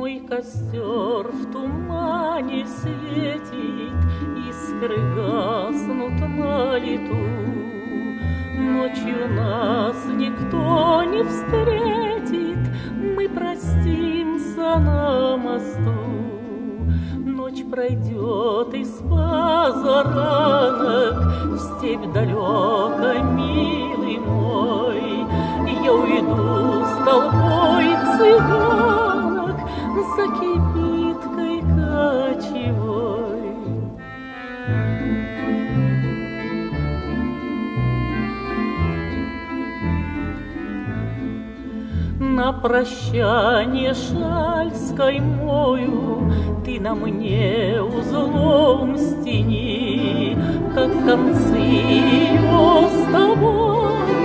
Мой костер в тумане светит, искры гаснут на лету. Ночью нас никто не встретит, мы простимся на мосту. Ночь пройдет из позаранок в степь далеко, милый мой, и я уйду с толпой цыганок за кибиткой кочевой. На прощание шаль с каймою ты на мне узлом стяни, как концы ее с тобой